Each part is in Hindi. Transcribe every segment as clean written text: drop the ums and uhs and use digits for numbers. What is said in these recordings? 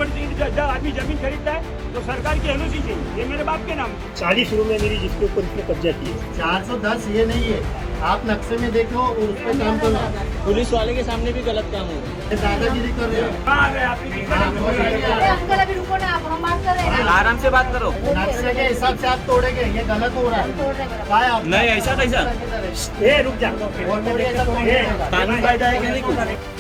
जब आदमी जमीन खरीदता है तो सरकार की एनओसी चाहिए, ये मेरे बाप के नाम। 40 रूम है मेरी जिसके ऊपर इसने कब्जा किया। 410 ये नहीं है, आप नक्शे में देखो और उस पर काम करो। पुलिस वाले के सामने भी गलत काम हो रहा है, दादागिरी कर रहे हो। कहाँ आ गए आप? अंकल अभी रुको ना, आप हम बात कर रहे हैं। आराम से बात करो। नक्शे के हिसाब से आप तोड़ेंगे, ये गलत हो रहा है। क्या है आप? नहीं ऐसा कैसा रुक जा, कानून कायदा है कि नहीं कुछ?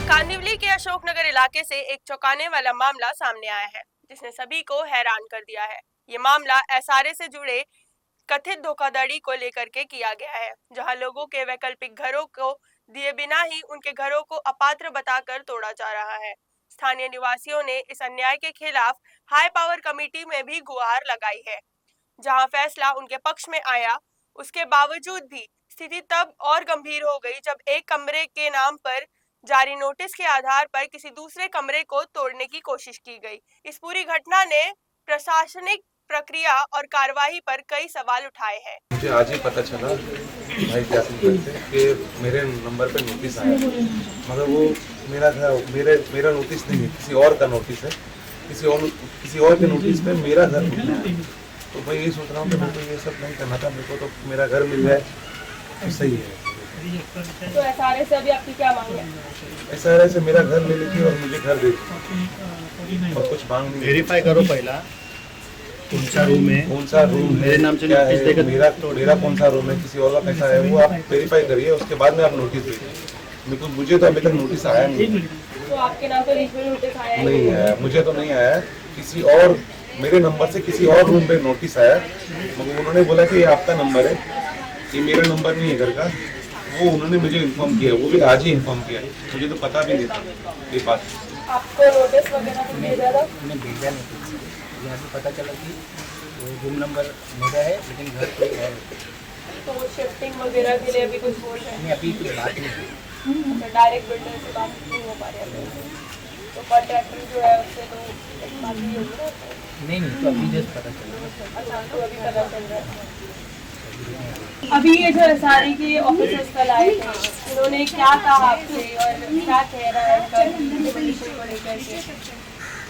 कांदिवली के अशोकनगर इलाके से एक चौंकाने वाला मामला सामने आया है, जिसने सभी को हैरान कर दिया है। ये मामला एसआरए से जुड़े कथित धोखाधड़ी को लेकर के किया गया है, जहां लोगों के वैकल्पिक घरों को दिए बिना ही उनके घरों को अपात्र बताकर तोड़ा जा रहा है। स्थानीय निवासियों ने इस अन्याय के खिलाफ हाई पावर कमेटी में भी गुहार लगाई है, जहां फैसला उनके पक्ष में आया। उसके बावजूद भी स्थिति तब और गंभीर हो गई जब एक कमरे के नाम पर जारी नोटिस के आधार पर किसी दूसरे कमरे को तोड़ने की कोशिश की गई। इस पूरी घटना ने प्रशासनिक प्रक्रिया और कार्रवाई पर कई सवाल उठाए हैं। मुझे आज ही पता चला भाई त्यागसिंह से कि मेरे नंबर पे नोटिस आया, मगर वो मेरा नोटिस नहीं है, किसी और का नोटिस है। किसी और के नोटिस पे मेरा घर मिल रहा है। तो मैं यही सोच रहा हूँ कि मेरे को ये सब नहीं करना था, मेरे को तो मेरा घर मिल जाए तो सही है। तो एसआरए से अभी आपकी क्या मांग है? एसआरए से मेरा घर ले लीजिए और मुझे घर दे दीजिए, और कुछ मांग नहीं। वेरीफाई करो पहला कौन सा रूम है, मेरे नाम से क्या नोटिस है, देकर मेरा कौन सा रूम है, किसी और का कैसा है, वो आप वेरीफाई करिए, उसके बाद में आप नोटिस दीजिए। मुझे तो अभी तक नोटिस आया नहीं। तो आपके नाम पर रीजनल नोटिस आया है? नहीं आया, मुझे तो नहीं आया। किसी और मेरे नंबर से किसी और रूम पे नोटिस आया, मगर उन्होंने बोला कि ये आपका नंबर है, ये मेरा नंबर नहीं है घर का। वो उन्होंने मुझे इन्फॉर्म किया, वो भी आज ही इन्फॉर्म किया, मुझे तो पता भी नहीं था ये बात। आपको नोटिस वगैरह तो भेजा था? मैंने भेजा नहीं, यहाँ भी पता चला कि रूम नंबर मेरा है लेकिन घर कोई और। तो शिफ्टिंग वगैरह के लिए अभी कुछ बोल रहे हैं? नहीं अभी कुछ बात नहीं हुई। डायरेक्ट बिल्डर से बात नहीं हो पा रही है, तो कॉन्ट्रैक्टर जो है उससे तो बात नहीं होगी ना? नहीं तो अभी जस्ट पता चला। अच्छा, तो अभी पता चल रहा है। अभी ये जो एसआरए के ऑफिसर्स कल आए थे, उन्होंने क्या कहा आपसे और क्या कह रहा है उनका डिमोलिशन को लेकर के?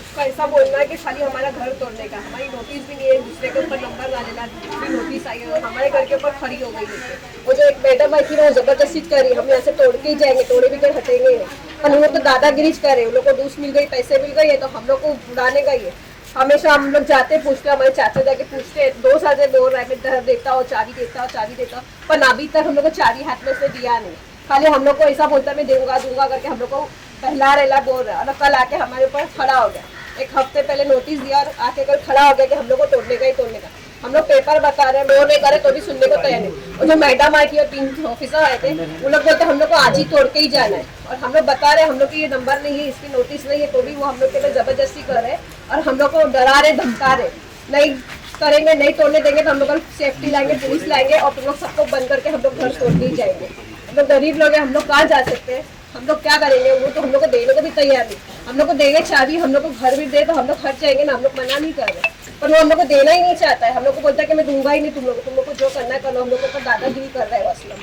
उसका ऐसा बोलना है कि खाली हमारा घर तोड़ने का, हमारी नोटिस भी नहीं है, दूसरे के ऊपर नंबर डालेगा, दूसरी नोटिस आई है और हमारे घर के ऊपर खड़ी हो गई है। वो जो एक मैडम आई थी वो जबरदस्ती कर रही, हम यहाँ से तोड़ के ही जाएंगे, तोड़े भी कर हटेंगे नहीं। पर हम लोग तो दादागिरी कर रहे हैं, उन लोग को दूस मिल गई, पैसे मिल गए, तो हम लोग को उड़ाने का ही है। हमेशा हम लोग जाते पूछते, हमारे चाचा जाके पूछते, 2 साल से बोल रहा है मैं घर देता हूँ, चाबी देता हूँ, चाबी देता हूँ, पर अभी तक हम लोग को चाबी हाथ में से दिया नहीं। खाली हम लोग को ऐसा बोलता मैं दूंगा करके हम लोग को पहला रेला बोल रहा है। और कल आके हमारे ऊपर खड़ा हो गया, 1 हफ्ते पहले नोटिस दिया और आके कल खड़ा हो गया कि हम लोग को तोड़ने का ही तोड़ने का। हम लोग पेपर बता रहे हैं, वो नहीं करे तो भी सुनने को तैयार नहीं। और जो मैडम आई थी और 3 ऑफिसर आए थे, वो लोग बोलते हम लोग को आज ही तोड़ के ही जाना है। और हम लोग बता रहे हैं हम लोग की ये नंबर नहीं है, इसकी नोटिस नहीं है, तो भी वो हम लोग के लिए जबरदस्ती कर रहे हैं और हम लोग को डरा रहे, धमका रहे, नहीं करेंगे, नहीं तोड़ने देंगे तो हम लोग सेफ्टी लाएंगे, पुलिस लाएंगे और तुम लोग सबको बंद करके हम लोग घर तोड़ के ही जाएंगे। हम लोग गरीब लोग हैं, हम लोग कहाँ जा सकते हैं, हम लोग क्या करेंगे? वो तो हम लोग को देने को भी तैयार नहीं। हम लोग को देंगे चाबी, हम लोग को घर भी दे तो हम लोग हट जाएंगे ना, हम लोग मना नहीं कर रहे, पर वो हम लोग को देना ही नहीं चाहता है। हम लोग को बोलता है कि मैं दूंगा ही नहीं तुम लोग को जो करना है कर लो। हम लोग को दादागिरी कर रहा है असलम,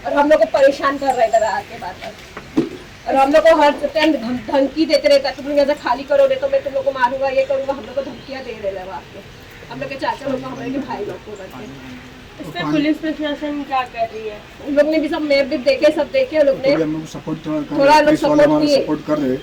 और हम लोग को परेशान कर रहा है इधर आके बात। और हम लोग को हर टाइम धमकी देते रहता है, तुम लोग ऐसा खाली करो नहीं तो मैं तुम लोग को मारूंगा, ये करूंगा। हम लोग को धमकियाँ दे रहे हैं वहाँ पे, हम लोग के चाचा लोग को, हमारे के भाई लोग को करके। इस पे पुलिस प्रशासन क्या कर रही है? उन लोग ने भी सब मैप भी देखे, सब देखे, उन लोग ने सपोर्ट थोड़ा लोग सपोर्ट कर रहे।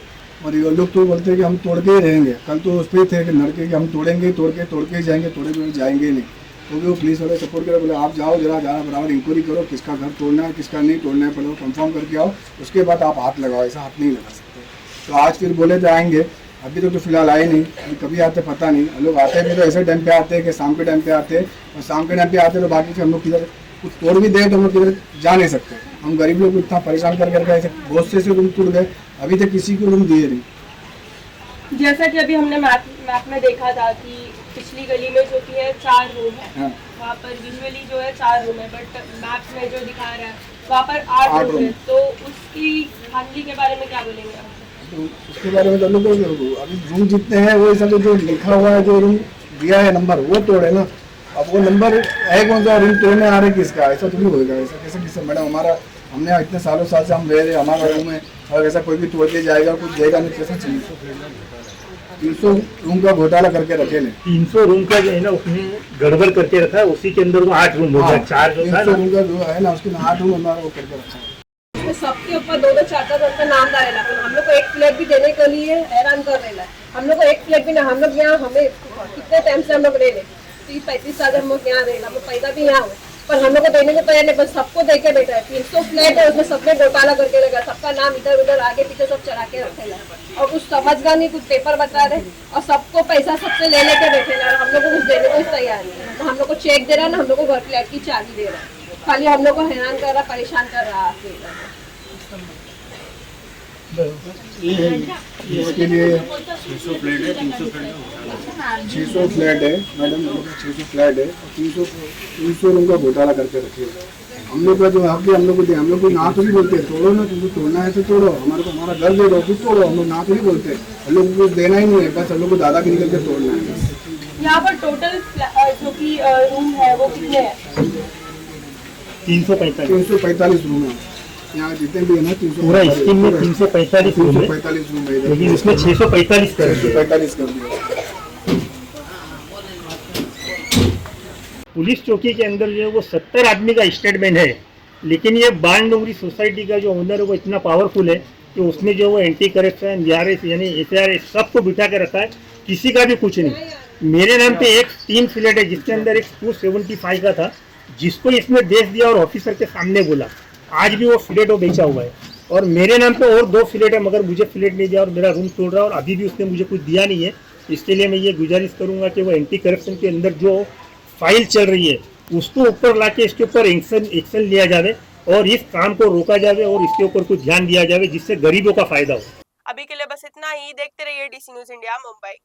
और ये लोग तो बोलते हैं कि हम तोड़ के ही रहेंगे। कल तो उस पर ही थे कि लड़के कि हम तोड़ेंगे, तोड़ के ही जाएंगे, तोड़े हुए जाएंगे नहीं। तो भी वो पुलिस वाले सपोर्ट करे, बोले आप जाओ जरा बराबर इंक्वायरी करो, किसका घर तोड़ना है किसका नहीं तोड़ना है, पहले कंफर्म करके आओ, उसके बाद आप हाथ लगाओ, ऐसा हाथ नहीं लगा सकते। तो आज फिर बोले तो आएंगे, अभी तो फिलहाल आए नहीं, अभी कभी आते पता नहीं। लोग आते भी तो ऐसे टाइम पे आते हैं कि शाम के टाइम पे आते हैं, और शाम के टाइम पे आते तो बाकी हम लोग किधर कुछ तोड़ भी दे तो हम लोग किधर जा नहीं सकते। हम गरीब लोग इतना परेशान करके ऐसे बहुत से रूम टूट गए, अभी तक किसी को रूम दिए नहीं। जैसा कि अभी हमने मैप में देखा था कि पिछली गली में जो कि है 4 रूम है, हाँ। वहाँ पर विजुअली जो है 4 रूम है, बट मैप में जो दिखा रहा है वहाँ पर 8 रूम है। तो उसकी खाली के बारे में क्या बोलेंगे आप? तो उसके बारे में तो लोग अभी रूम जितने हैं वो हिसाब से जो लिखा हुआ है, जो रूम दिया है नंबर वो तोड़े ना। अब वो नंबर है कौन सा रूम तोड़ने आ रहे किसका? ऐसा तो नहीं होगा। ऐसा कैसे मैडम, हमारा हमने इतने सालों साल से हम रह रहे, हमारा रूम है और ऐसा कोई भी तोड़ के जाएगा, कुछ देगा नहीं, कैसा चाहिए? 300 रूम का घोटाला करके रखे ने 300 रूम का जो है ना उसने गड़बड़ करके रखा है, उसी के अंदर वो 8 रूम हो गया, 4 जो था 300 रूम का जो है ना उसके 8 रूम हमारा वो करके रखा है। उसमें सबके ऊपर 2-2 4-4 जन का नाम डालेला, पर हम लोग को एक फ्लैट भी देने के लिए हैरान कर रहे हैं। हम लोग को एक फ्लैट भी ना, हम लोग यहाँ हमें कितने टाइम से हम लोग रह रहे 30-35 साल हम लोग यहाँ रहे, हम लोग पैदा भी यहाँ हुए, पर हम लोग को देने को तैयार नहीं, बस सबको दे के बैठा है। 300 फ्लैट है, उसमें सबने घोटाला करके लगा, सबका नाम इधर उधर आगे पीछे सब चढ़ा के रखेगा और कुछ समझगा नहीं, कुछ पेपर बता रहे और सबको पैसा सबसे ले लेके बैठेगा। हम लोग को कुछ देने को तैयार नहीं है, हम लोग को चेक दे रहा है ना, हम लोग को घर फ्लैट की चाबी दे रहा है, खाली हम लोग को हैरान कर रहा, परेशान कर रहा है। इसके लिए 600 फ्लैट है, 600 फ्लैट है मैडम, 600 फ्लैट है, 300 रूम का घोटाला करके रखिए। हम लोग का जो हक है हम लोग को दे, हम लोग को ना तो नहीं बोलते तोड़ो ना, तुमको तोड़ना है तो तोड़ो, हमारे को हमारा घर दे दो फिर तोड़ो, हम लोग ना तो नहीं बोलते, हम लोग को कुछ देना ही नहीं है, बस हम लोग को दादा की निकल के तोड़ना है। यहाँ पर टोटल जो कि रूम है वो कितने हैं? 345 रूम है यहाँ, जितने भी है ना 300 पूरा स्कीम में 345 रूम है, 345 रूम है, लेकिन उसमें 645 कर दिया। 345 कर दिया। पुलिस चौकी के अंदर जो है वो 70 आदमी का स्टेटमेंट है, लेकिन ये बाण डोंगरी सोसाइटी का जो ओनर है वो इतना पावरफुल है कि उसने जो वो एंटी करप्शन DRS यानी SRS सबको बिठा के रखा है, किसी का भी कुछ नहीं। मेरे नाम पे एक 3 फ्लैट है जिसके अंदर एक 275 का था, जिसको इसने देख दिया और ऑफिसर के सामने बोला, आज भी वो फ्लैट वो बेचा हुआ है। और मेरे नाम पे और 2 फ्लैट है, मगर मुझे फ्लैट नहीं दिया और मेरा रूम तोड़ रहा है, और अभी भी उसने मुझे कुछ दिया नहीं है। इसके लिए मैं ये गुजारिश करूंगा कि वो एंटी करप्शन के अंदर जो फाइल चल रही है उसको ऊपर लाके इसके ऊपर एक्शन लिया जाए और इस काम को रोका जाए और इसके ऊपर कुछ ध्यान दिया जाए जिससे गरीबों का फायदा हो। अभी के लिए बस इतना ही। देखते रहिए DC न्यूज़ इंडिया मुंबई।